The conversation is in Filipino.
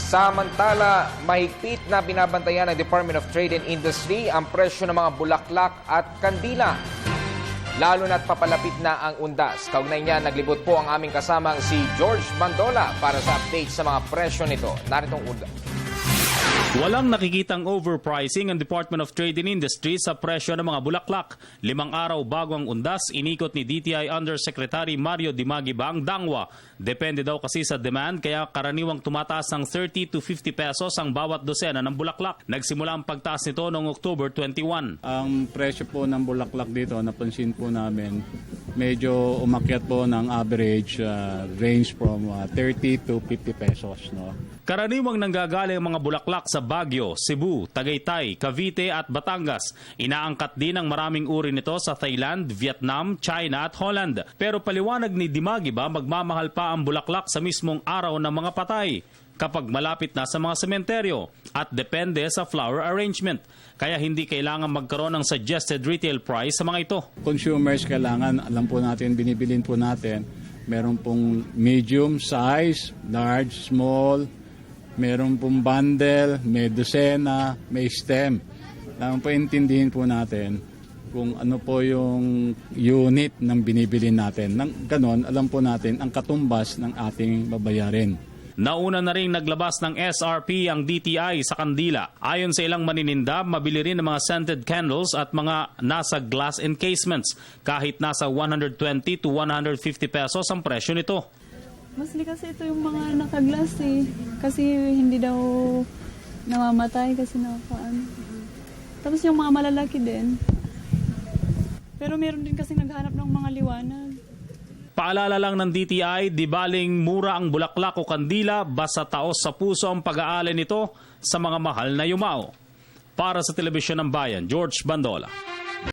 Samantala, mahigpit na binabantayan ng Department of Trade and Industry ang presyo ng mga bulaklak at kandila. Lalo na't papalapit na ang undas. Kaugnay niya, naglibot po ang aming kasamang si George Bandola para sa update sa mga presyo nito. Naritong undas. Walang nakikitang overpricing ang Department of Trade and Industry sa presyo ng mga bulaklak. 5 araw bago ang undas, inikot ni DTI Undersecretary Mario Dimaguiba ang dangwa. Depende daw kasi sa demand, kaya karaniwang tumataas ng 30 to 50 pesos ang bawat dosena ng bulaklak. Nagsimula ang pagtaas nito noong October 21. Ang presyo po ng bulaklak dito, napansin po namin, medyo umakyat po ng average range from 30 to 50 pesos. No? Karaniwang nanggagaling ang mga bulaklak sa Baguio, Cebu, Tagaytay, Cavite at Batangas. Inaangkat din ang maraming uri nito sa Thailand, Vietnam, China at Holland. Pero paliwanag ni Dimaguiba, magmamahal pa ang bulaklak sa mismong araw ng mga patay kapag malapit na sa mga sementeryo at depende sa flower arrangement. Kaya hindi kailangan magkaroon ng suggested retail price sa mga ito. Consumers kailangan, alam po natin, binibilin po natin, meron pong medium size, large, small, meron pong bundle, may dosena, may stem. Kailangan po intindihin po natin kung ano po yung unit ng binibili natin. Nang ganon, alam po natin ang katumbas ng ating babayarin. Nauna na rin naglabas ng SRP ang DTI sa kandila. Ayon sa ilang manininda, mabili rin ng mga scented candles at mga nasa glass encasements. Kahit nasa 120 to 150 pesos ang presyo nito. Mostly kasi ito yung mga naka-glass eh. Kasi hindi daw namamatay kasi nakapaan. Tapos yung mga malalaki din. Pero meron din kasi naghanap ng mga liwanag. Paalala lang ng DTI, di baling mura ang bulaklak o kandila, basta taos sa puso ang pag-aalay nito sa mga mahal na yumao. Para sa Telebisyon ng Bayan, George Bandola.